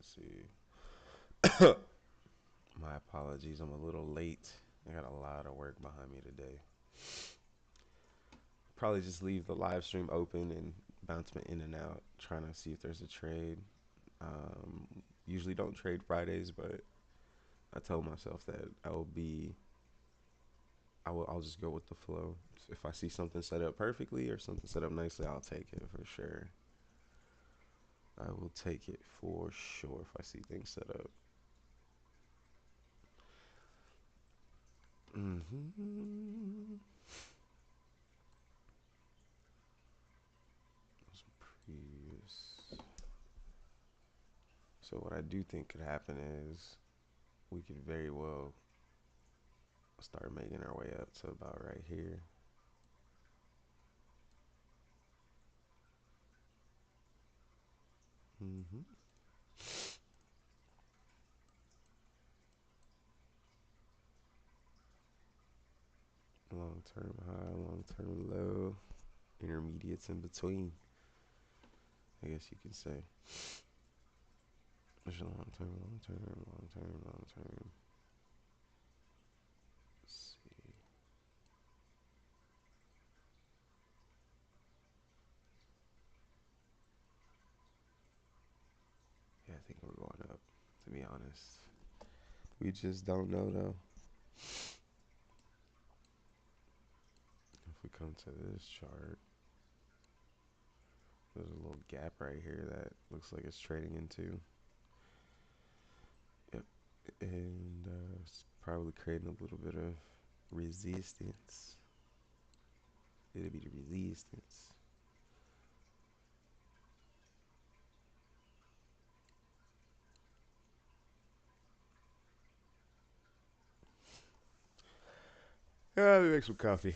see. My apologies. I'm a little late. I got a lot of work behind me today. Probably just leave the live stream open and bounce me in and out, trying to see if there's a trade. Usually don't trade Fridays, but I told myself that I'll just go with the flow. If I see something set up perfectly or something set up nicely, I'll take it for sure. I will take it for sure if I see things set up. Mm-hmm. Previous. So what I do think could happen is we could very well start making our way up to about right here. Mm-hmm. Long term high, long term low, intermediates in between. I guess you can say. There's a long term, long term, long term, long term. Let's see. Yeah, I think we're going up. To be honest, we just don't know though. If we come to this chart, there's a little gap right here that looks like it's trading into. Yep, and it's probably creating a little bit of resistance. It'll be the resistance. Let me make some coffee.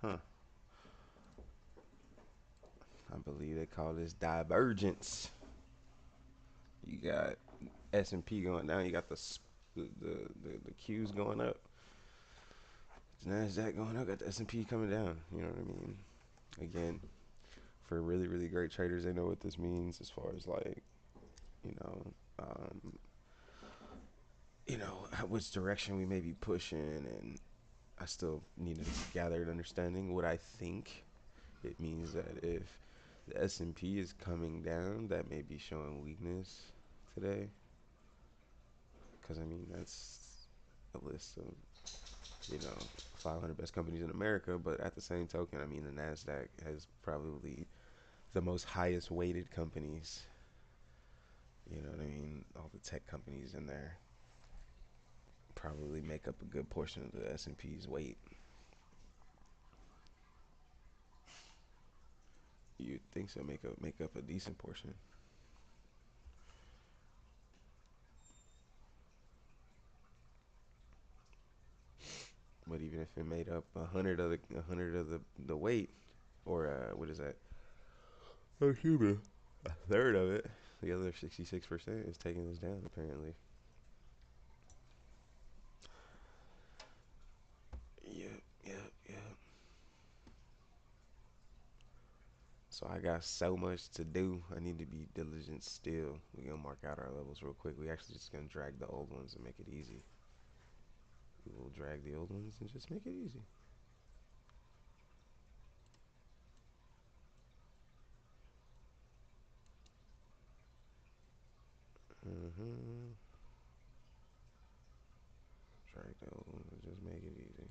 Huh. I believe they call this divergence. You got S&P going down. You got the Qs going up. Nasdaq going up. Got the S&P coming down. You know what I mean? Again, for really really great traders, they know what this means as far as like you know, um, which direction we may be pushing, and I still need to gather an understanding. What I think it means that if the S&P is coming down, that may be showing weakness today. Because I mean that's a list of 500 best companies in America, but at the same token, I mean the Nasdaq has probably the most highest weighted companies. You know what I mean? All the tech companies in there probably make up a good portion of the S&P's weight. You'd think so. Make up a decent portion. But even if it made up a hundred of the weight, or what is that? Oh, Cuba. A third of it. The other 66% is taking this down apparently. Yep, yep, yep. So I got so much to do. I need to be diligent still. We're gonna mark out our levels real quick. We actually just gonna drag the old ones and make it easy. We will drag the old ones and just make it easy. Mm-hmm. Drag the old ones and just make it easy.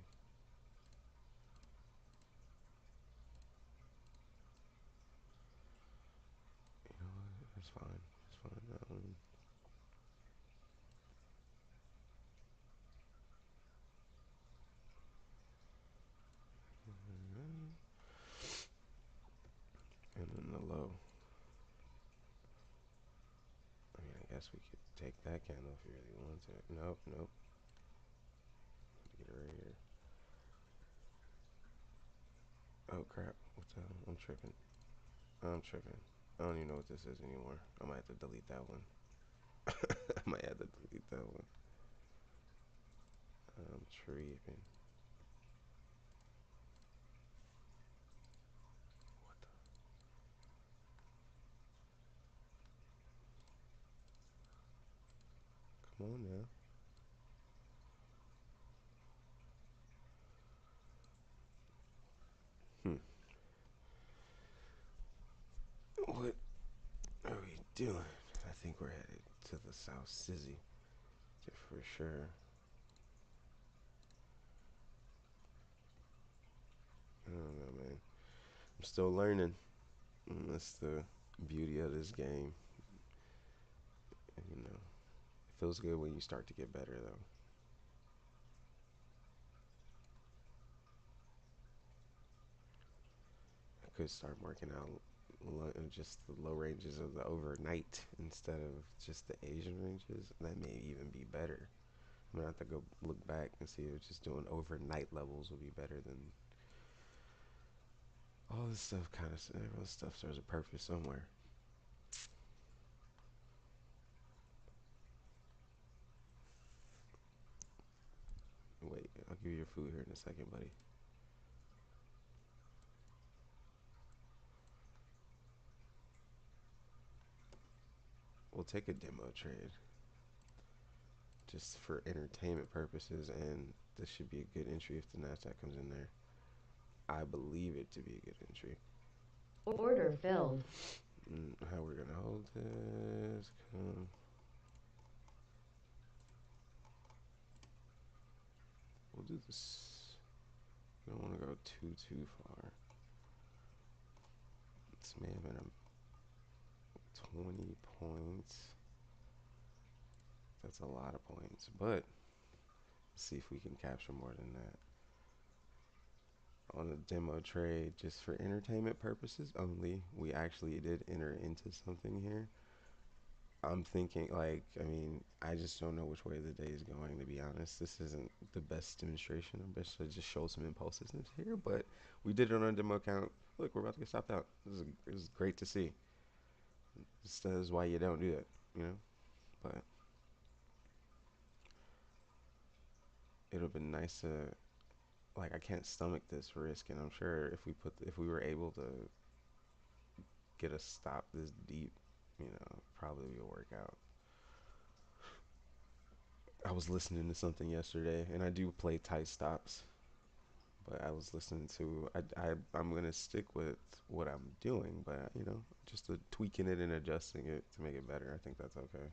You know what? That's fine. That's fine. And then the low. I mean, I guess we could take that candle if you really want to. Nope, nope. Get it right here. Oh crap! What's that? I'm tripping. I'm tripping. I don't even know what this is anymore. I might have to delete that one. I might have to delete that one. I'm tripping. Come on now. Hmm. What are we doing? I think we're headed to the South Sizzy for sure. I don't know, man. I'm still learning. That's the beauty of this game. It feels good when you start to get better, though. I could start marking out just the low ranges of the overnight instead of just the Asian ranges. That may even be better. I'm gonna have to go look back and see if just doing overnight levels will be better than all this stuff. Kind of everyone stuff serves a purpose somewhere. Wait, I'll give you your food here in a second, buddy. We'll take a demo trade just for entertainment purposes, and this should be a good entry if the Nasdaq comes in there. I believe it to be a good entry. Order filled. How we're gonna hold this? We'll do this. We don't want to go too far. This may have been a 20 points. That's a lot of points, but see if we can capture more than that. On a demo trade, just for entertainment purposes only, we actually did enter into something here. I'm thinking like, I mean, I just don't know which way the day is going. To be honest, this isn't the best demonstration. I best should just show some impulsiveness here, but we did it on a demo account. Look, we're about to get stopped out. This is great to see. This is why you don't do that, you know. But it'd have been nice to, like, I can't stomach this risk, and I'm sure if we were able to get a stop this deep, probably will work out. I was listening to something yesterday, and I do play tight stops, but I was listening to I'm gonna stick with what I'm doing, but just tweaking it and adjusting it to make it better. I think that's okay.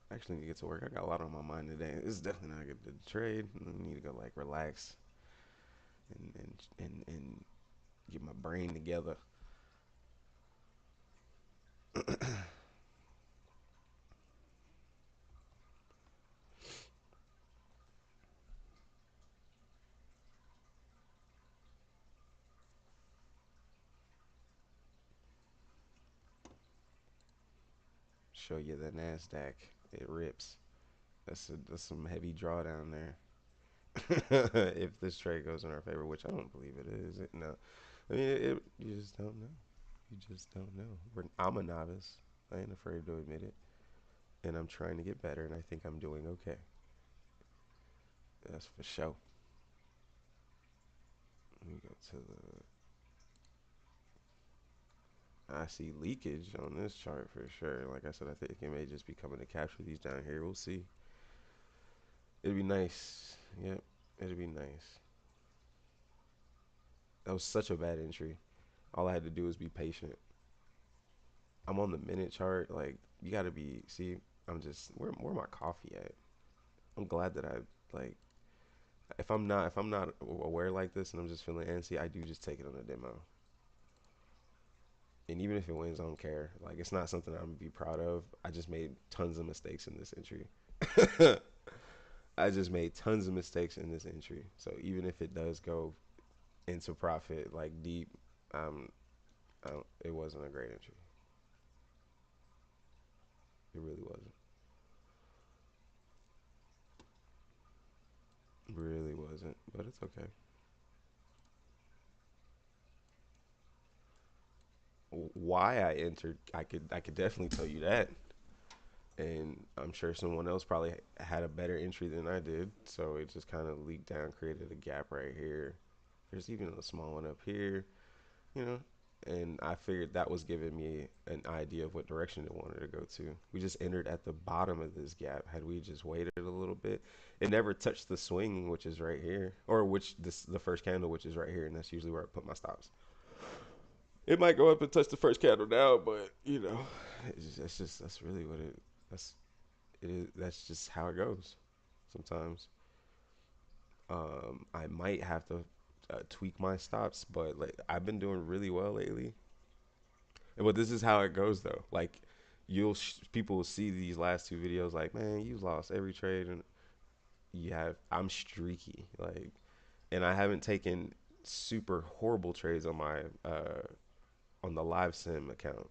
I actually need to get to work. I got a lot on my mind today. It's definitely not a good trade. I need to go like relax and get my brain together. Show you the Nasdaq. It rips. That's some heavy drawdown there. If this trade goes in our favor, which I don't believe it is. No, I mean you just don't know. You just don't know. I'm a novice. I ain't afraid to admit it, and I'm trying to get better, and I think I'm doing okay. That's for sure. Let me go to the. I see leakage on this chart for sure. Like I said, I think it may just be coming to capture these down here. We'll see. It'd be nice. Yep, it'd be nice. That was such a bad entry. All I had to do was be patient. I'm on the minute chart. Like you got to be. See, I'm just where my coffee at? I'm glad that I like. If I'm not aware like this and I'm just feeling antsy, I do just take it on a demo. And even if it wins, I don't care. Like it's not something I'm gonna be proud of. I just made tons of mistakes in this entry. I just made tons of mistakes in this entry. So even if it does go into profit like deep, um, it wasn't a great entry. It really wasn't. It really wasn't. But it's okay. Why I entered, I could definitely tell you that. And I'm sure someone else probably had a better entry than I did. So it just kind of leaked down, created a gap right here. There's even a small one up here, you know. And I figured that was giving me an idea of what direction it wanted to go to. We just entered at the bottom of this gap. Had we just waited a little bit, it never touched the swing, which is right here, or which this the first candle, which is right here, and that's usually where I put my stops. It might go up and touch the first candle now, but that's really what that's it is. That's just how it goes. Sometimes I might have to tweak my stops, but like I've been doing really well lately. But this is how it goes though. Like people will see these last two videos, like man, you lost every trade, and I'm streaky, like, and I haven't taken super horrible trades on my on the live sim account.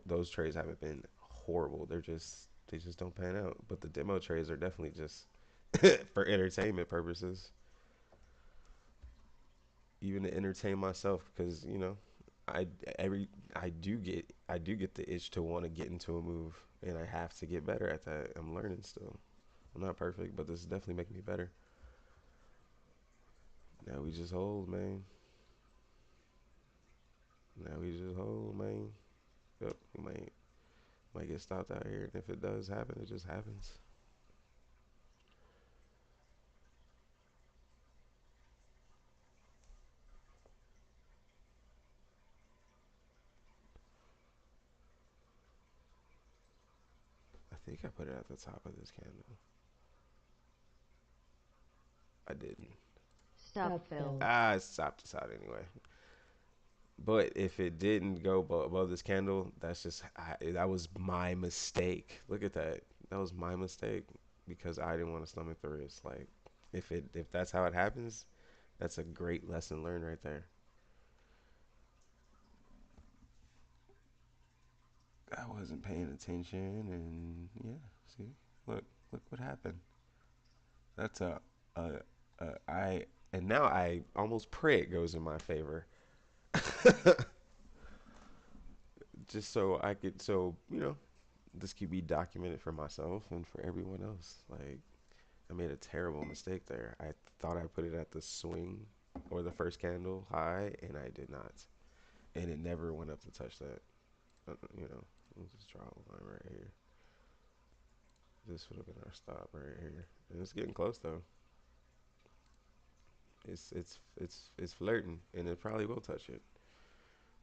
Those trades haven't been horrible. They just don't pan out. But the demo trades are definitely just for entertainment purposes, even to entertain myself, because I every I do get the itch to want to get into a move, and I have to get better at that. I'm learning still. I'm not perfect, but this is definitely making me better. Now we just hold, man. Now we just hold, man. Yep, we might get stopped out here, and if it does happen, it just happens. I think I put it at the top of this candle. I didn't. Stop filled. It's top to side anyway. But if it didn't go above this candle, that was my mistake. Look at that. That was my mistake. because I didn't want to stomach the risk. Like, if that's how it happens, that's a great lesson learned right there. I wasn't paying attention, and yeah, see, look what happened. That's I and now I almost pray it goes in my favor, just so I could, so this could be documented for myself and for everyone else. Like, I made a terrible mistake there. I thought I put it at the swing or the first candle high, and I did not, and it never went up to touch that. Let's just draw a line right here. This would have been our stop right here, and it's getting close though. It's flirting, and it probably will touch it.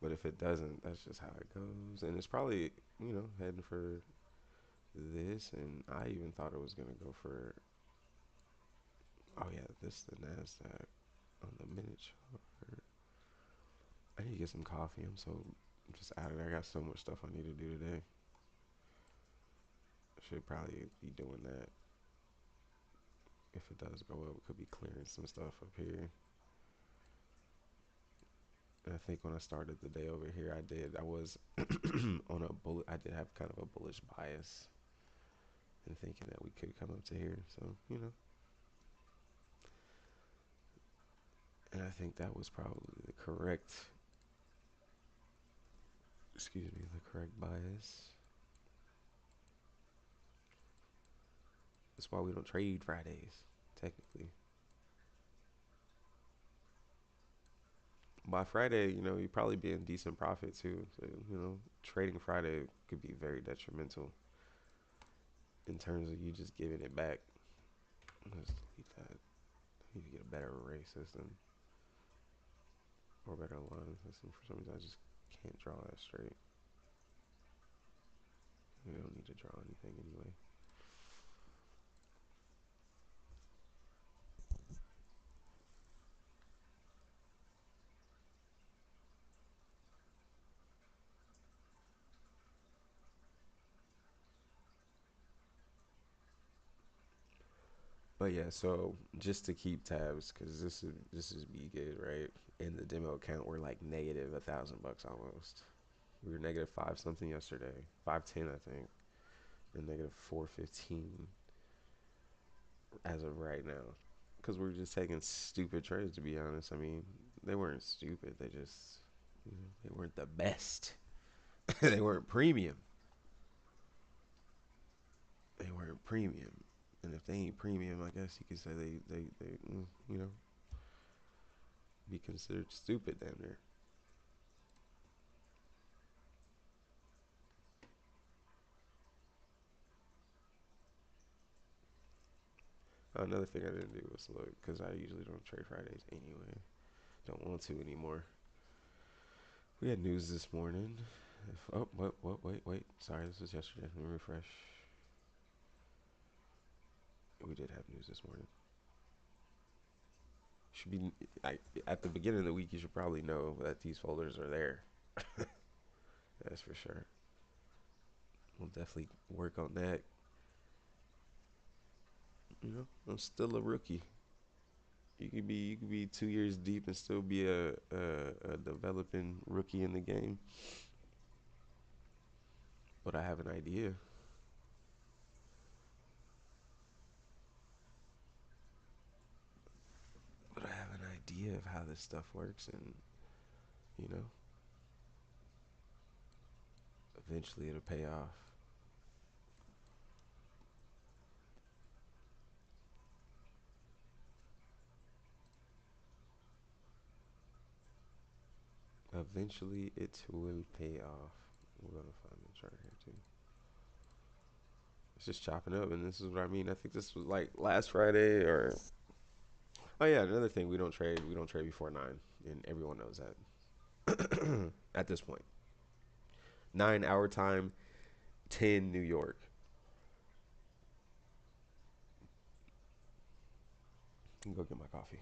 But if it doesn't, that's just how it goes. And it's probably heading for this, and I even thought it was gonna go for. Oh yeah, this the Nasdaq on the minute chart. I need to get some coffee. I'm just out of there. I got so much stuff I need to do today. I should probably be doing that. If it does go up, it could be clearing some stuff up here. And I think when I started the day over here, I was on a bullet. I did have kind of a bullish bias and thinking that we could come up to here. So, and I think that was probably the correct, excuse me, the correct bias. That's why we don't trade Fridays, technically. By Friday, you probably be in decent profit too. So, trading Friday could be very detrimental in terms of you just giving it back. Let's delete that. I need to get a better array system or better line system. For some reason, I just can't draw that straight. We don't need to draw anything anyway. But yeah, so just to keep tabs, because this is be good, right? In the demo account, we're like negative $1,000 almost. We were negative five something yesterday, 510 I think, and negative 415 as of right now. Because we're just taking stupid trades, to be honest. I mean, they weren't stupid. They just, they weren't the best. They weren't premium. They weren't premium. And if they ain't premium, I guess you could say they be considered stupid down there. Another thing I didn't do was look, because I usually don't trade Fridays anyway. Don't want to anymore. We had news this morning. Oh, what, wait. Sorry, this was yesterday. Let me refresh. We did have news this morning. Should be at the beginning of the week. You should probably know that these folders are there. That's for sure. We'll definitely work on that. I'm still a rookie. You could be 2 years deep and still be a developing rookie in the game. But I have an idea. But I have an idea of how this stuff works, and you know, eventually it'll pay off. Eventually it will pay off. We're gonna find the chart here too. It's just chopping up, and this is what I mean. I think this was like last Friday, or oh yeah, another thing. We don't trade. We don't trade before 9, and everyone knows that. At this point, 9 our time, 10 New York. I can go get my coffee.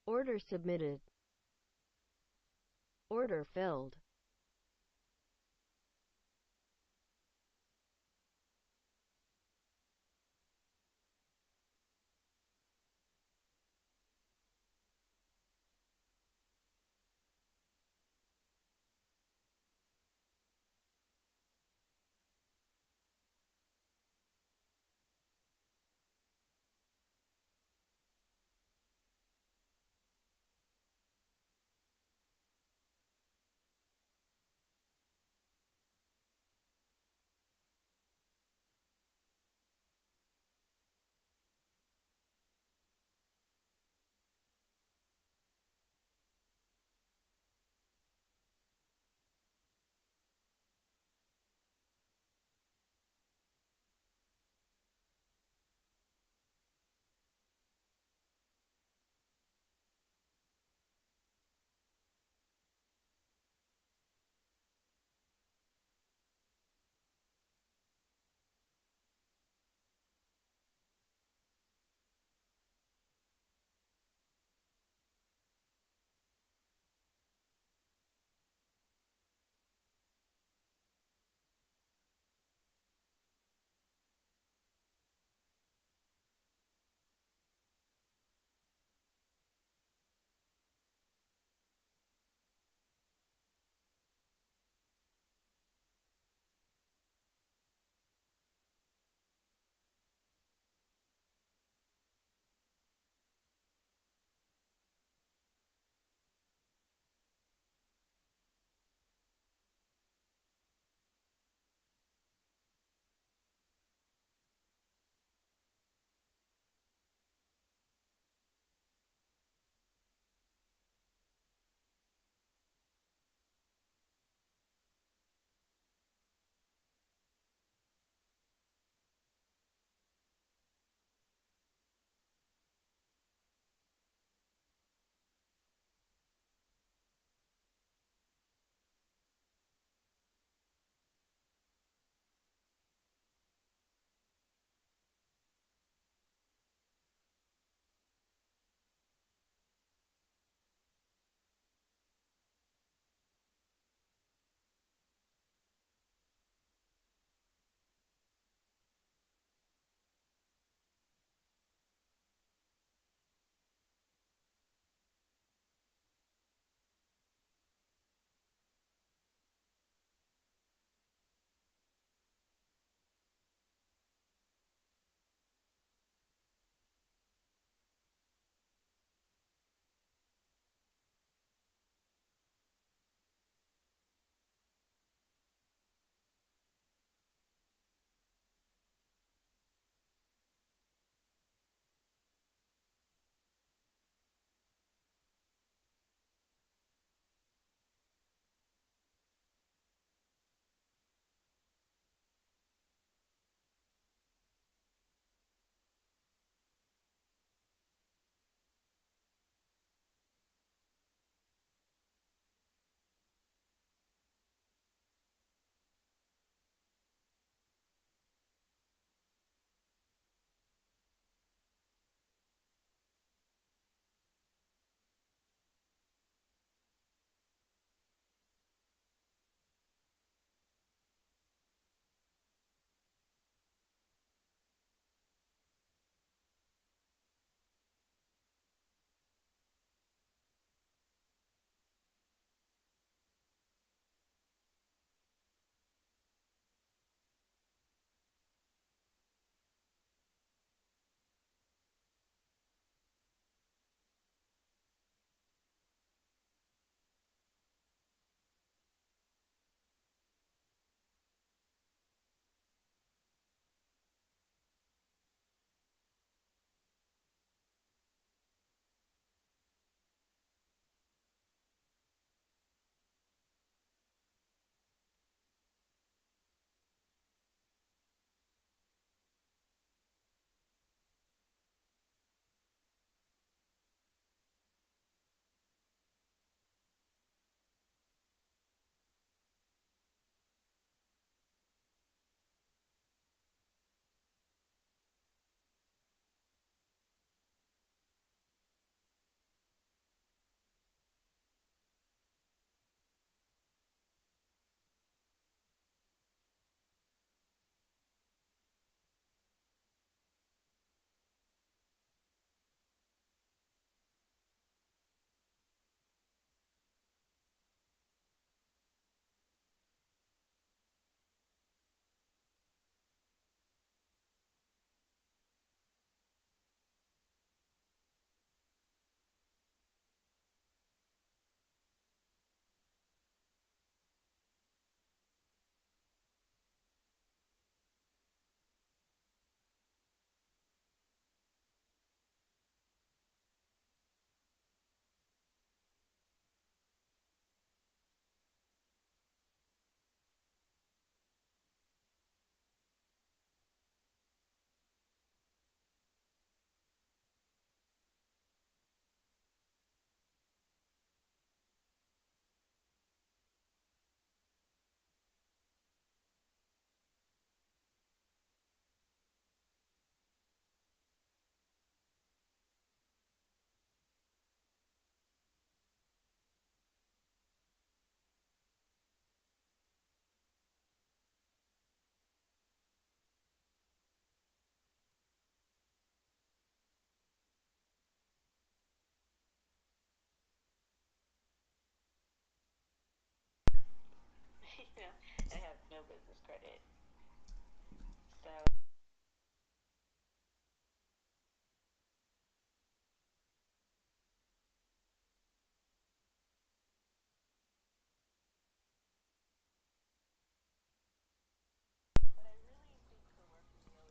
Order submitted. Order filled.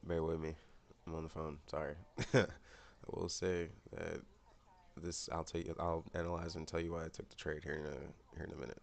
Bear with me. I'm on the phone. Sorry. I will say that this. I'll tell you. I'll analyze and tell you why I took the trade here in a minute.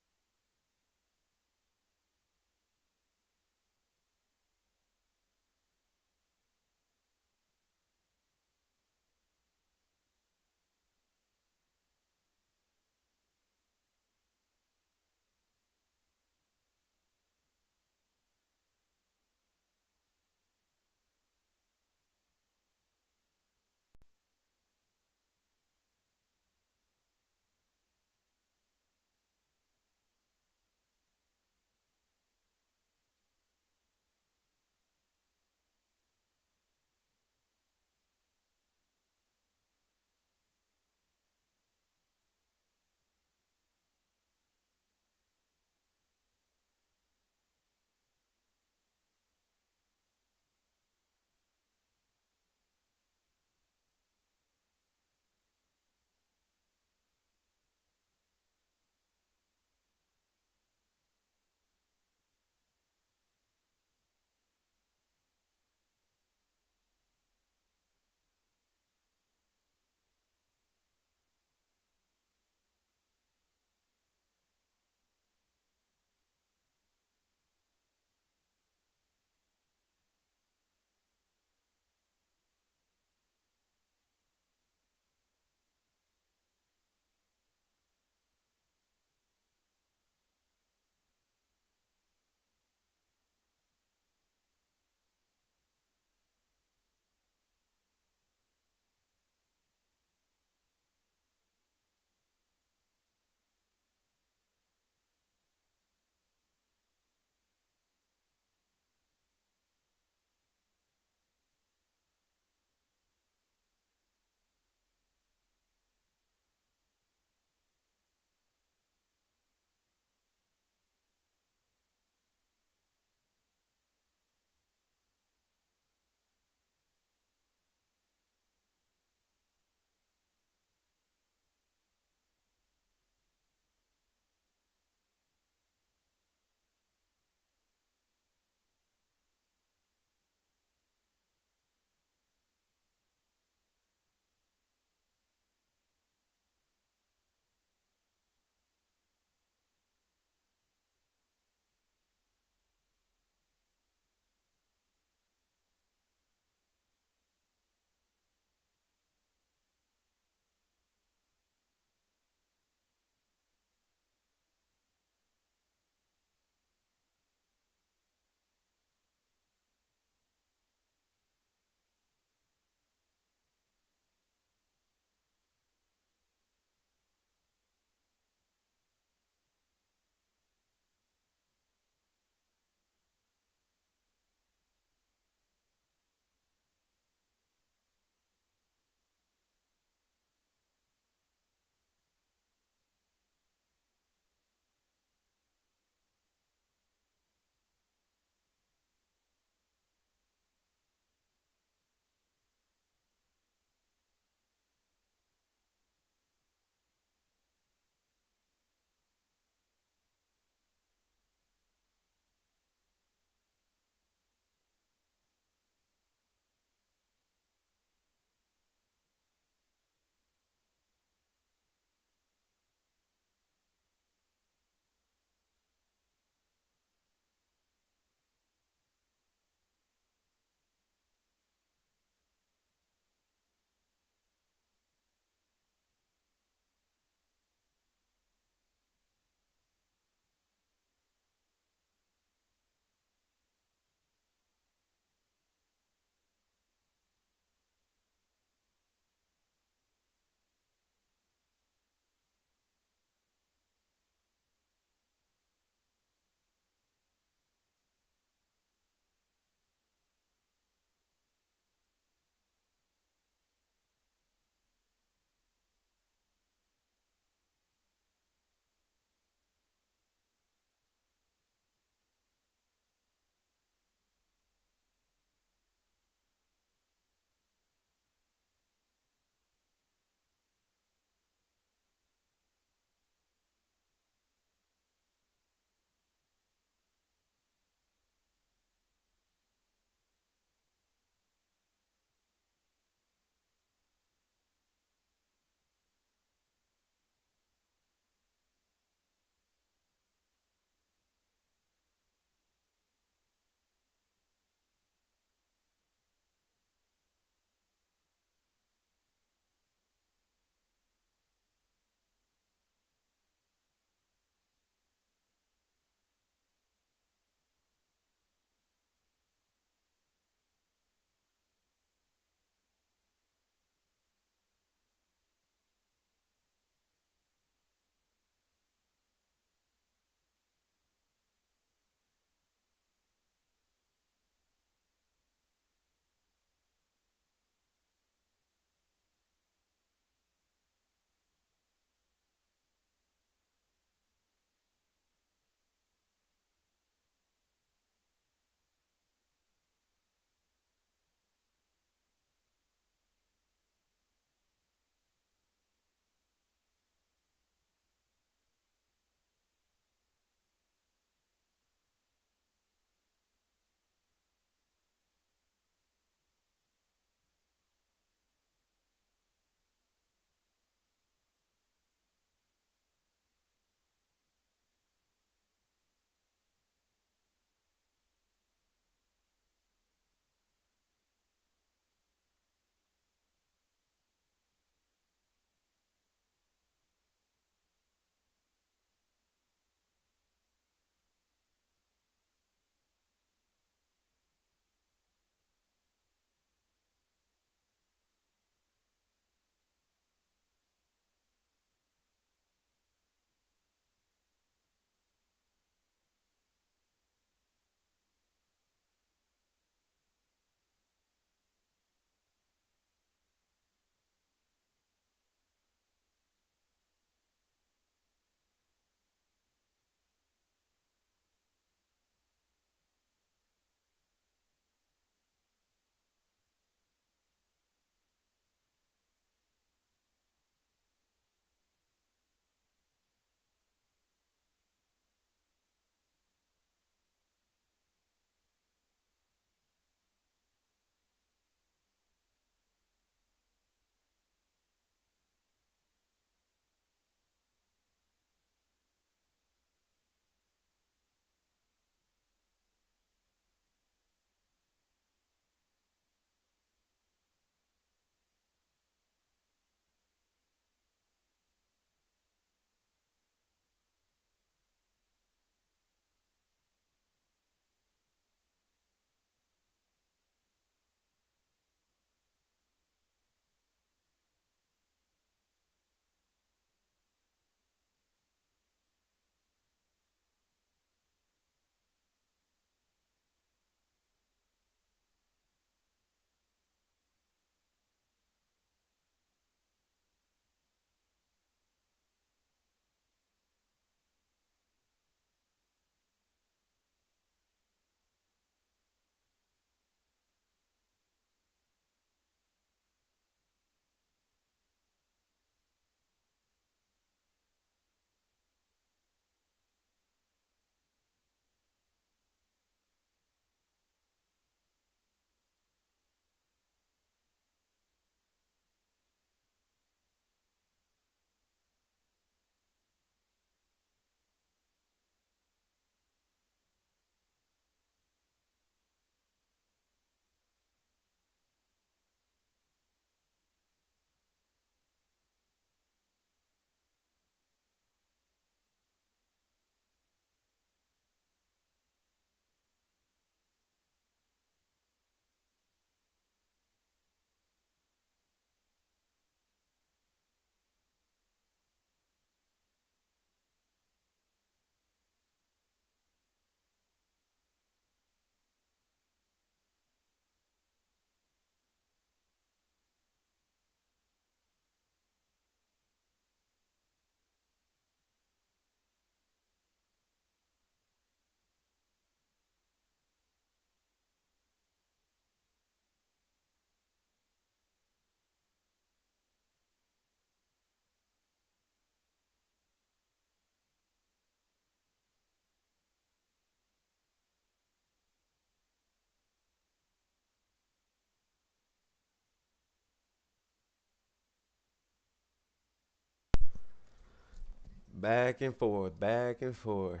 Back and forth, back and forth.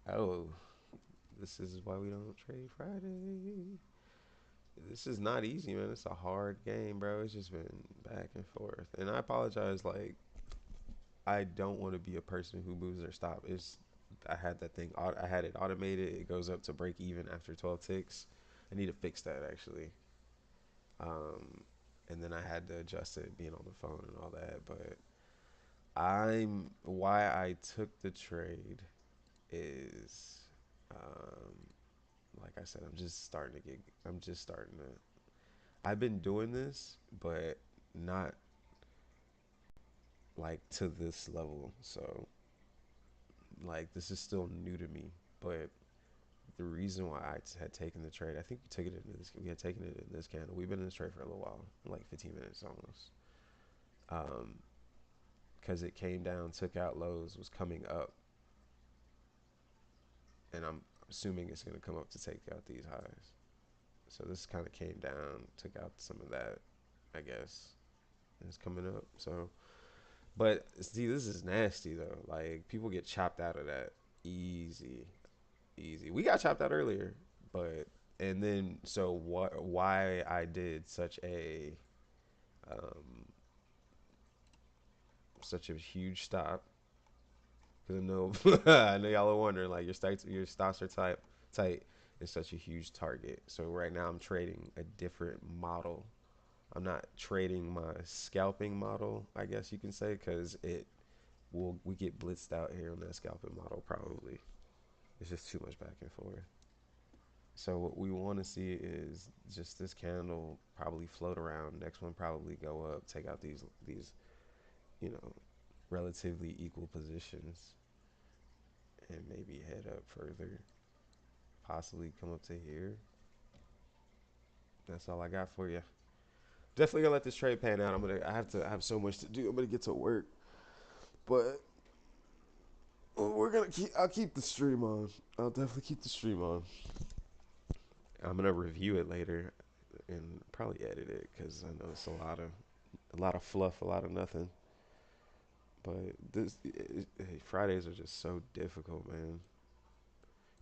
Oh, this is why we don't trade Friday. This is not easy, man. It's a hard game, bro. It's just been back and forth. And I apologize. Like, I don't want to be a person who moves their stop. It's I had that thing. I had it automated. It goes up to break even after 12 ticks. I need to fix that actually. Um, and then I had to adjust it being on the phone and all that. But I'm why I took the trade is, um, like I said, I'm just starting to get. I'm just starting to. I've been doing this, but not like to this level. So like this is still new to me. But the reason why had taken the trade, I think we took it in this. We had taken it in this candle. We've been in this trade for a little while, like 15 minutes almost. Because it came down, took out lows, was coming up, and I'm assuming it's going to come up to take out these highs. So this kind of came down, took out some of that, I guess. And it's coming up. So, but see, this is nasty though. Like people get chopped out of that easy, easy. We got chopped out earlier, but and then so what? Why I did um, such a huge stop? Because I know I know y'all are wondering like your stops are tight. It's such a huge target. So right now I'm trading a different model. I'm not trading my scalping model, I guess you can say, because it will we get blitzed out here on that scalping model probably. It's just too much back and forth. So what we want to see is just this candle probably float around. Next one probably go up, take out these you know relatively equal positions, and maybe head up further. Possibly come up to here. That's all I got for you. Definitely gonna let this trade pan out. I have so much to do. I'm gonna get to work, but we're gonna keep. I'll keep the stream on. I'll definitely keep the stream on. I'm gonna review it later and probably edit it because I know it's a lot of fluff, a lot of nothing. But Fridays are just so difficult, man.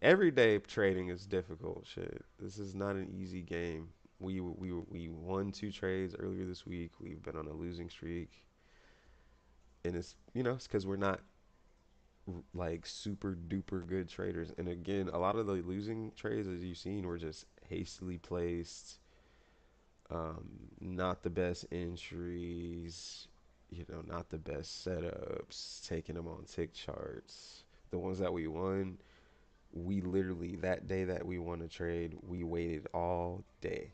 Every day trading is difficult. Shit, this is not an easy game. We won two trades earlier this week. We've been on a losing streak, and it's it's because we're not like super duper good traders. And again, a lot of the losing trades, as you've seen, were just hastily placed, not the best entries, not the best setups, taking them on tick charts. The ones that we won, we literally, that day that we won a trade, we waited all day.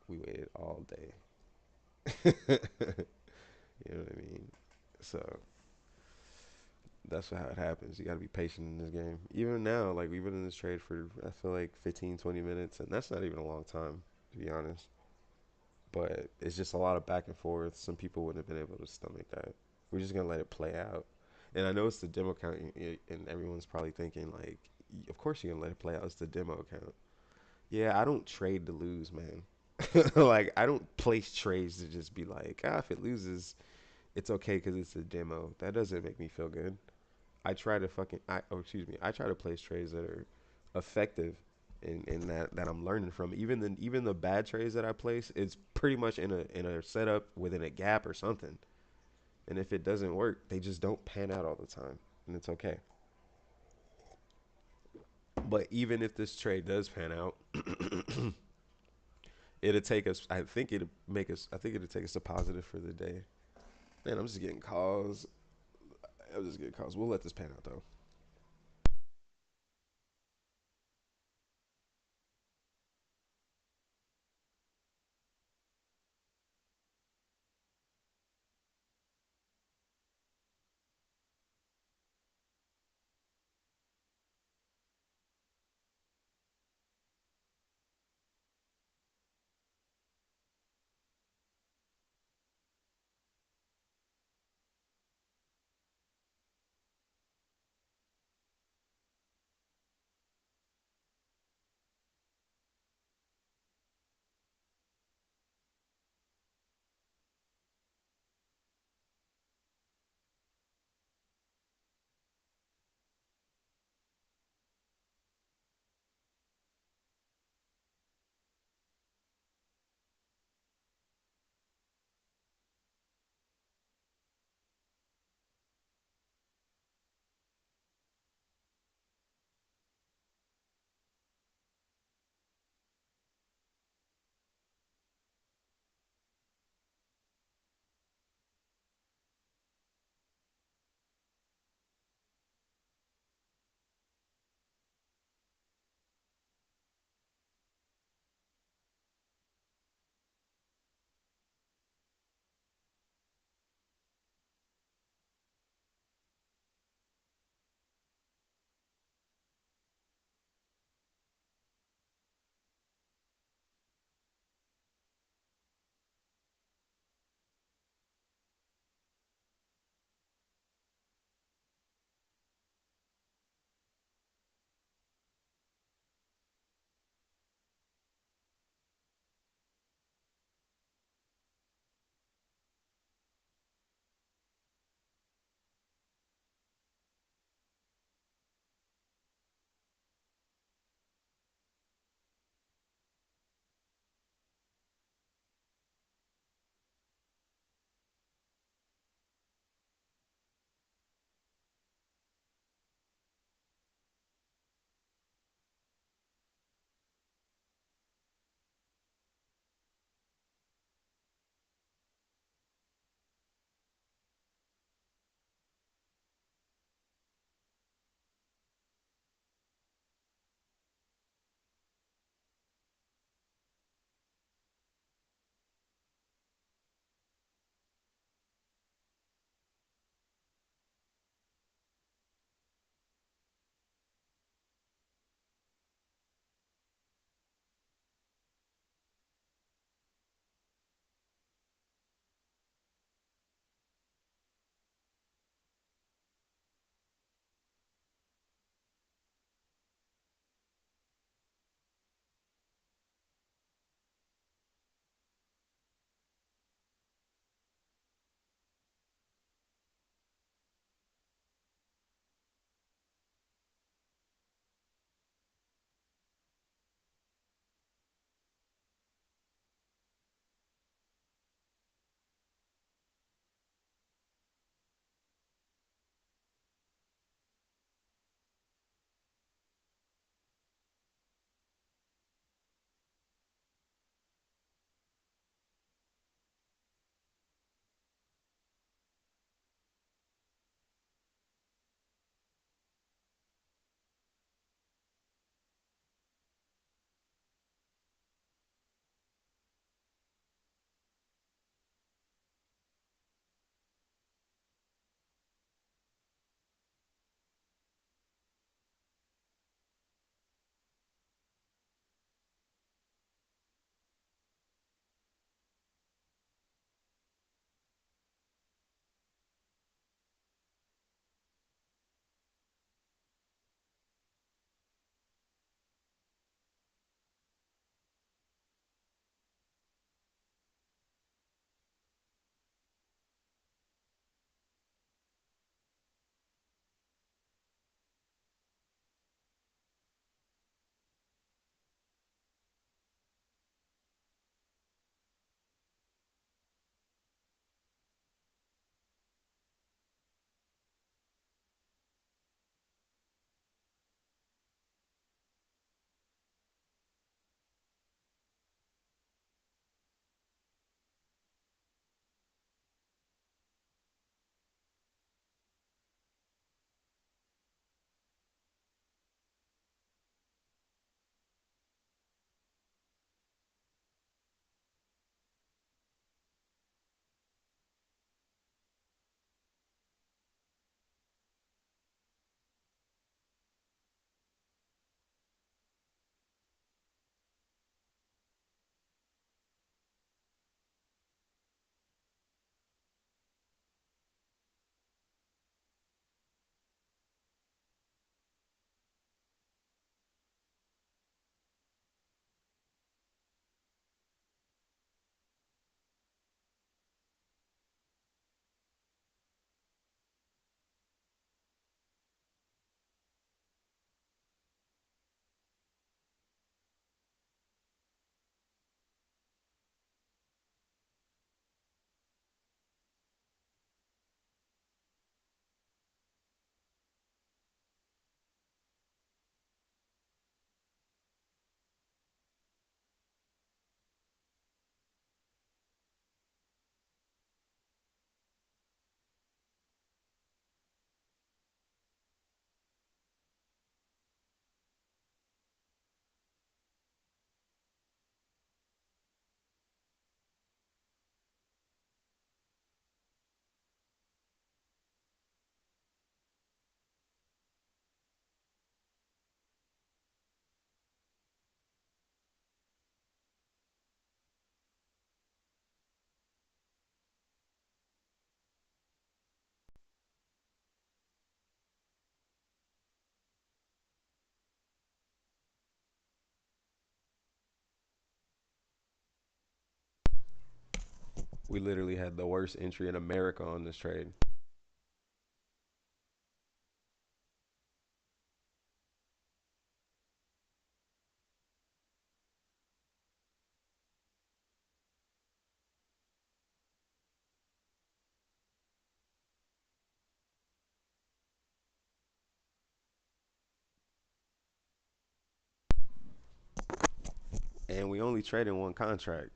We waited all day. You know what I mean? So that's how it happens. You got to be patient in this game. Even now, like we've been in this trade for I feel like 15, 20 minutes, and that's not even a long time to be honest. But it's just a lot of back and forth. Some people wouldn't have been able to stomach that. We're just gonna let it play out. And I know it's the demo count, and everyone's probably thinking like, of course you're gonna let it play out. It's the demo account. Yeah, I don't trade to lose, man. Like I don't place trades to just be like, if it loses, it's okay because it's a demo. That doesn't make me feel good. I try to place trades that are effective and that I'm learning from. Even the bad trades that I place, it's pretty much in a setup within a gap or something. And if it doesn't work, they just don't pan out all the time, and it's okay. But even if this trade does pan out, it'll take us. I think it'll make us. I think it'll take us a positive for the day. Man, I'm just getting calls. I'm just getting calls. We'll let this pan out though. We literally had the worst entry in America on this trade. And we only traded one contract.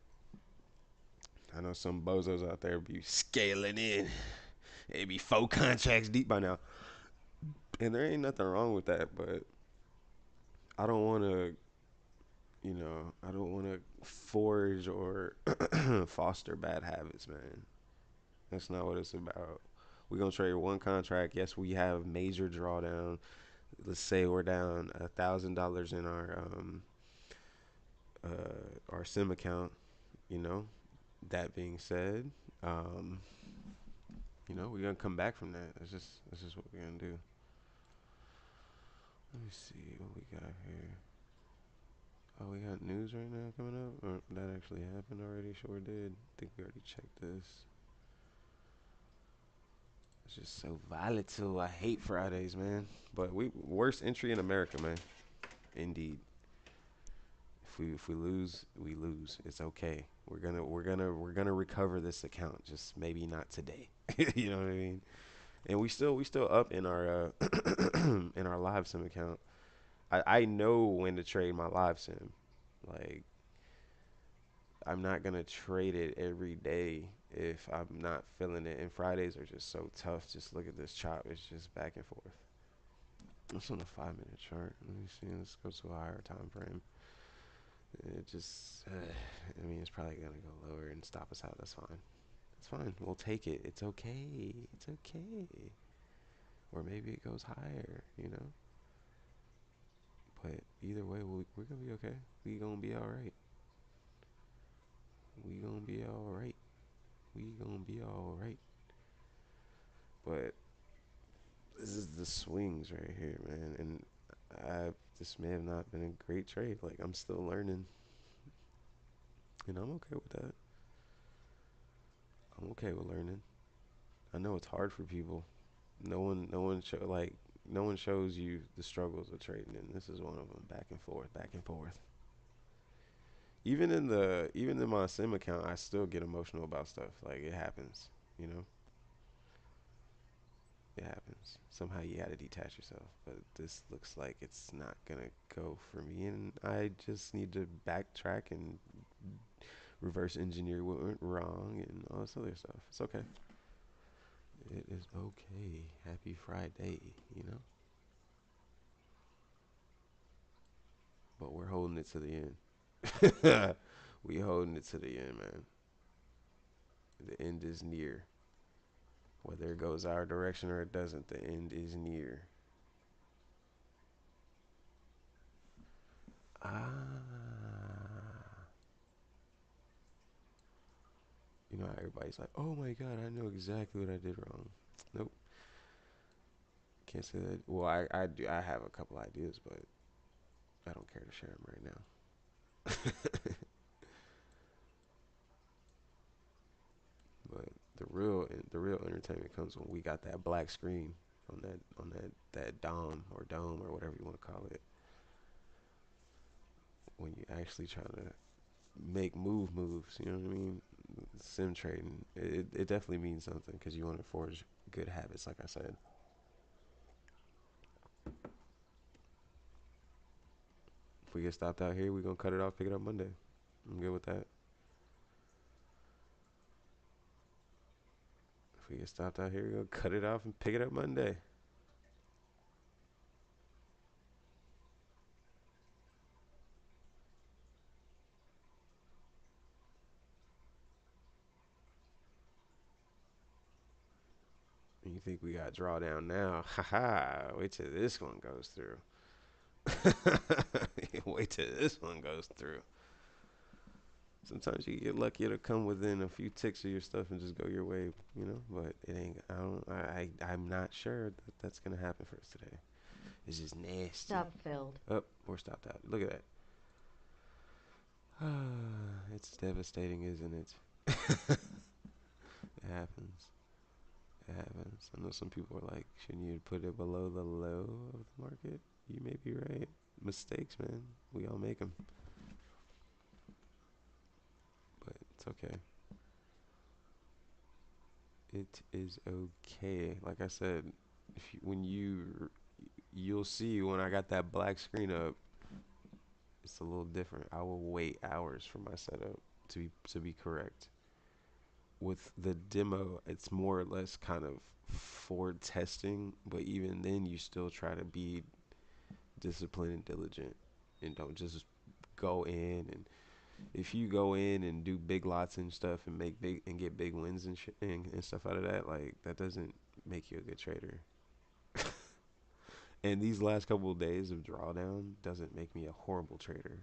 I know some bozos out there be scaling in. They be 4 contracts deep by now. And there ain't nothing wrong with that, but I don't want to, I don't want to forge or foster bad habits, man. That's not what it's about. We're going to trade one contract. Yes, we have major drawdown. Let's say we're down $1,000 in our sim account, you know. That being said, um, we're gonna come back from that. That's just what we're gonna do. Let me see what we got here. Oh, we got news right now coming up. Or that actually happened already. Sure did. I think we already checked this. It's just so volatile. I hate Fridays, man. But we worst entry in America, man. Indeed. If we lose, we lose. It's okay. We're gonna recover this account. Just maybe not today. You know what I mean? And we still up in our in our live sim account. I know when to trade my live sim. Like I'm not gonna trade it every day if I'm not feeling it. And Fridays are just so tough. Just look at this chop. It's just back and forth. It's on a 5 minute chart. Let me see. Let's go to a higher time frame. It just, I mean, it's probably gonna go lower and stop us out. That's fine. That's fine. We'll take it. It's okay. It's okay. Or maybe it goes higher. But either way, we're gonna be okay. We gonna be all right. We gonna be all right. We gonna be all right. But this is the swings right here, man. And this may have not been a great trade. Like I'm still learning, and I'm okay with that. I'm okay with learning. I know it's hard for people. No one shows you the struggles of trading, and this is one of them. Back and forth, back and forth. Even in my sim account, I still get emotional about stuff. Like it happens, you know. It happens. Somehow you got to detach yourself. But this looks like it's not going to go for me. And I just need to backtrack and reverse engineer what went wrong and all this other stuff. It's okay. It is okay. Happy Friday. But we're holding it to the end. We holding it to the end, man. The end is near. Whether it goes our direction or it doesn't, the end is near. Ah. How everybody's like, "Oh my God, I know exactly what I did wrong." Nope, can't say that. Well, I do. I have a couple ideas, but I don't care to share them right now. But the real entertainment comes when we got that black screen on that dome or whatever you want to call it. When you actually trying to make moves, you know what I mean? Sim trading, it definitely means something because you want to forge good habits, like I said. If we get stopped out here, we gonna cut it off, pick it up Monday. I'm good with that. If we get stopped out here, we gonna cut it off and pick it up Monday. And you think we got drawdown now? Haha! Wait till this one goes through. Wait till this one goes through. Sometimes you get lucky; it'll come within a few ticks of your stuff and just go your way. But it ain't. I don't. I'm not sure that that's gonna happen for us today. It's just nasty. Stop filled. Oh, we're stopped out. Look at that. It's devastating, isn't it? It happens. It happens. I know some people are like, shouldn't you put it below the low of the market? You may be right. Mistakes, man. We all make them, but it's okay. It is okay. Like I said, if you, when you'll see when I got that black screen up, it's a little different. I will wait hours for my setup to be correct. With the demo, it's more or less kind of for testing, but even then, you still try to be disciplined and diligent, and don't just go in. And if you go in and do big lots and stuff and make big and get big wins and stuff out of that, like that doesn't make you a good trader. And these last couple of days of drawdown doesn't make me a horrible trader.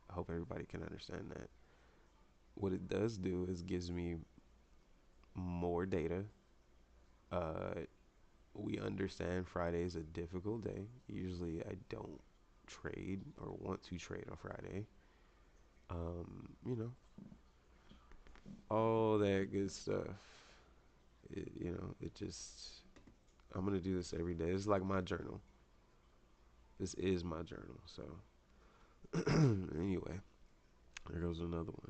I hope everybody can understand that. What it does do is gives me more data. Uh, we understand Friday is a difficult day. Usually, I don't trade or want to trade on Friday. You know, all that good stuff. It just I'm gonna do this every day. It's like my journal. This is my journal. So anyway, there goes another one.